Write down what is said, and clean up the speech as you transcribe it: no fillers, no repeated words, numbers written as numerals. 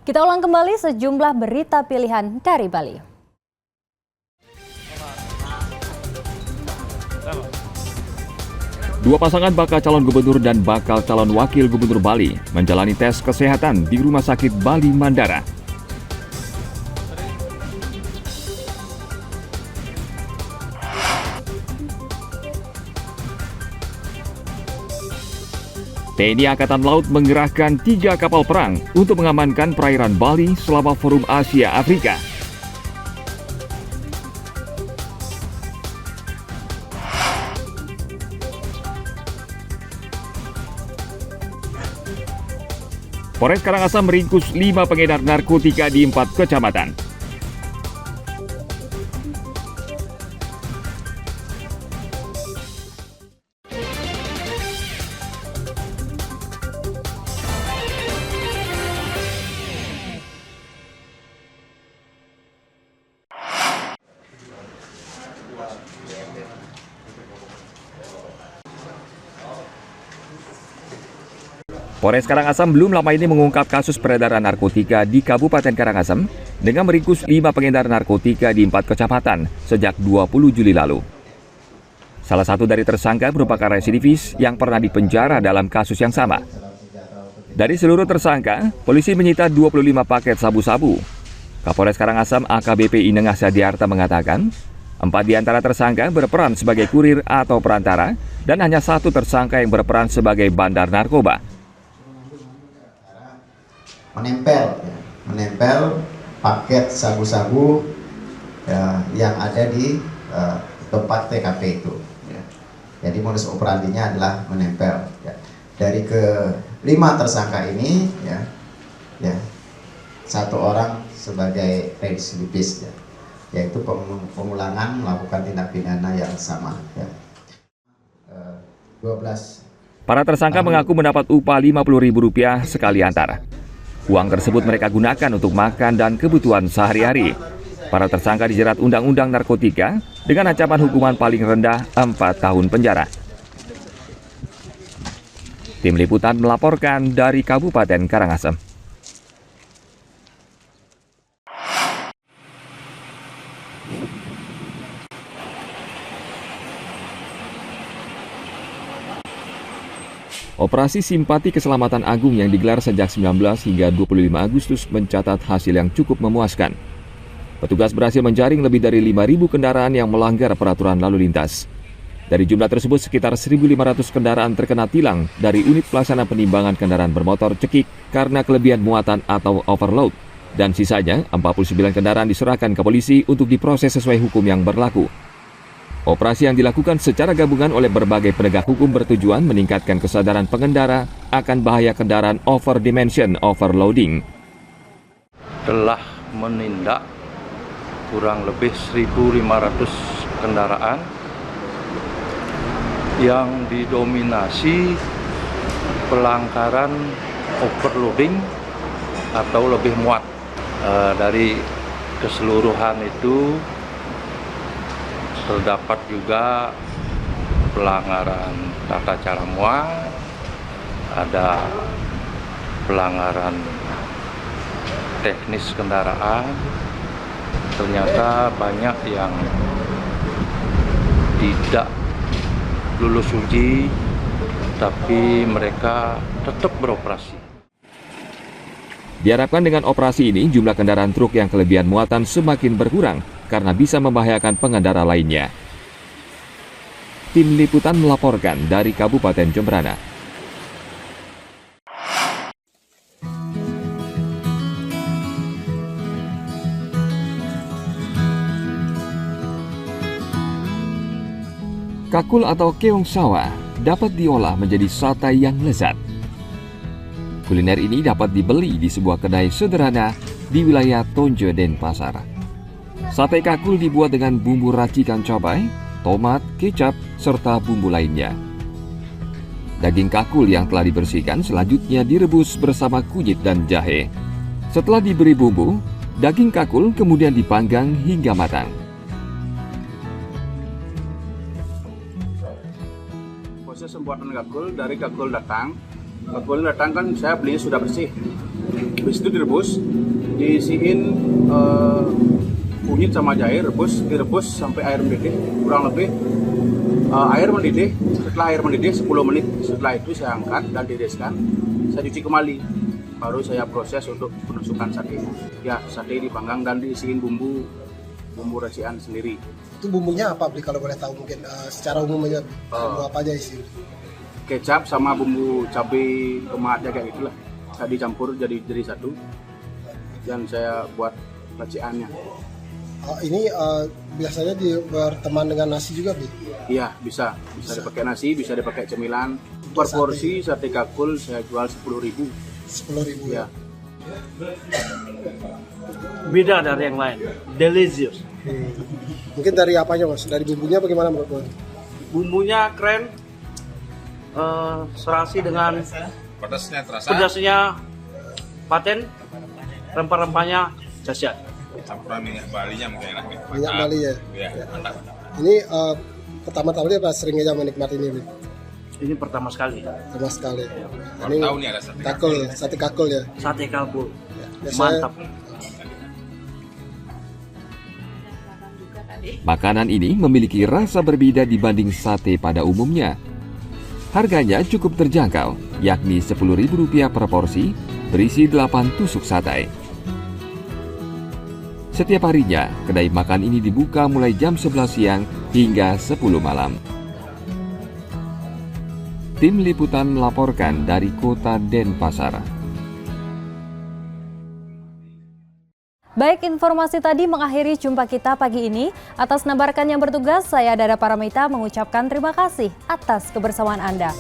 Kita ulang kembali sejumlah berita pilihan dari Bali. Dua pasangan bakal calon gubernur dan bakal calon wakil gubernur Bali menjalani tes kesehatan di Rumah Sakit Bali Mandara. TNI Angkatan Laut mengerahkan 3 kapal perang untuk mengamankan perairan Bali selama Forum Asia Afrika. Polres Karangasem meringkus 5 pengedar narkotika di 4 kecamatan. Polres Karangasem belum lama ini mengungkap kasus peredaran narkotika di Kabupaten Karangasem dengan meringkus 5 pengedar narkotika di 4 kecamatan sejak 20 Juli lalu. Salah satu dari tersangka merupakan residivis yang pernah dipenjara dalam kasus yang sama. Dari seluruh tersangka, polisi menyita 25 paket sabu-sabu. Kapolres Karangasem AKBP Inengah Sadiarta mengatakan, 4 di antara tersangka berperan sebagai kurir atau perantara dan hanya 1 tersangka yang berperan sebagai bandar narkoba. Menempel paket sabu-sabu yang ada di tempat TKP itu. Jadi modus operandinya adalah menempel. Dari ke-5 tersangka ini, 1 orang sebagai residivis, yaitu pengulangan melakukan tindak pidana yang sama. 12. Para tersangka mengaku mendapat upah Rp50.000 sekali antar. Uang tersebut mereka gunakan untuk makan dan kebutuhan sehari-hari. Para tersangka dijerat Undang-Undang Narkotika dengan ancaman hukuman paling rendah 4 tahun penjara. Tim Liputan melaporkan dari Kabupaten Karangasem. Operasi Simpati Keselamatan Agung yang digelar sejak 19 hingga 25 Agustus mencatat hasil yang cukup memuaskan. Petugas berhasil menjaring lebih dari 5.000 kendaraan yang melanggar peraturan lalu lintas. Dari jumlah tersebut, sekitar 1.500 kendaraan terkena tilang dari unit pelaksana penimbangan kendaraan bermotor cekik karena kelebihan muatan atau overload. Dan sisanya, 49 kendaraan diserahkan ke polisi untuk diproses sesuai hukum yang berlaku. Operasi yang dilakukan secara gabungan oleh berbagai penegak hukum bertujuan meningkatkan kesadaran pengendara akan bahaya kendaraan overdimension overloading. Telah menindak kurang lebih 1.500 kendaraan yang didominasi pelanggaran overloading atau lebih muat. Dari keseluruhan itu terdapat juga pelanggaran tata cara muat, ada pelanggaran teknis kendaraan, ternyata banyak yang tidak lulus uji, tapi mereka tetap beroperasi. Diharapkan dengan operasi ini, jumlah kendaraan truk yang kelebihan muatan semakin berkurang karena bisa membahayakan pengendara lainnya. Tim Liputan melaporkan dari Kabupaten Jembrana. Kakul atau keong sawah dapat diolah menjadi sate yang lezat. Kuliner ini dapat dibeli di sebuah kedai sederhana di wilayah Tonje Denpasar. Sate kakul dibuat dengan bumbu racikan cabai, tomat, kecap, serta bumbu lainnya. Daging kakul yang telah dibersihkan selanjutnya direbus bersama kunyit dan jahe. Setelah diberi bumbu, daging kakul kemudian dipanggang hingga matang. Proses pembuatan kakul, dari kakul datang kan saya belinya sudah bersih. habis itu direbus, diisiin kunyit sama jahe, direbus sampai air mendidih, kurang lebih air mendidih. Setelah air mendidih 10 menit, setelah itu saya angkat dan tiriskan, saya cuci kembali, baru saya proses untuk penusukan sate. Ya, sate dipanggang dan diisiin bumbu racikan sendiri. Itu bumbunya apa, Bli, kalau boleh tahu mungkin secara umumnya bumbu apa aja isi? Kecap sama bumbu cabai tomat kayak gitulah. Saya dicampur jadi satu dan saya buat racikannya. Ini biasanya berteman dengan nasi juga, Bli? Iya, bisa dipakai nasi, bisa dipakai cemilan. Per porsi sate kakul saya jual 10.000. 10.000 ya. Beda dari yang lain, delicious. Mungkin dari apanya, Mas? Dari bumbunya bagaimana menurut Mas? Bumbunya keren, serasi dengan pedasnya paten, rempah-rempahnya dahsyat. Campuran minyak Balinya mungkin enak. Minyak Bali ya. Iya, mantap. Ini pertama-tama apa sering aja menikmati ini, Bli? Ini pertama sekali. Sama sekali. Baru tahu nih ada sate kakul, sate kakul ya. Sate kalkul, Biasanya, mantap. Makanan ini memiliki rasa berbeda dibanding sate pada umumnya. Harganya cukup terjangkau, yakni Rp10.000 per porsi, berisi 8 tusuk sate. Setiap harinya, kedai makan ini dibuka mulai jam 11 siang hingga 10 malam. Tim Liputan melaporkan dari kota Denpasar. Baik, informasi tadi mengakhiri jumpa kita pagi ini. Atas nama rekan yang bertugas, saya Dara Paramita mengucapkan terima kasih atas kebersamaan Anda.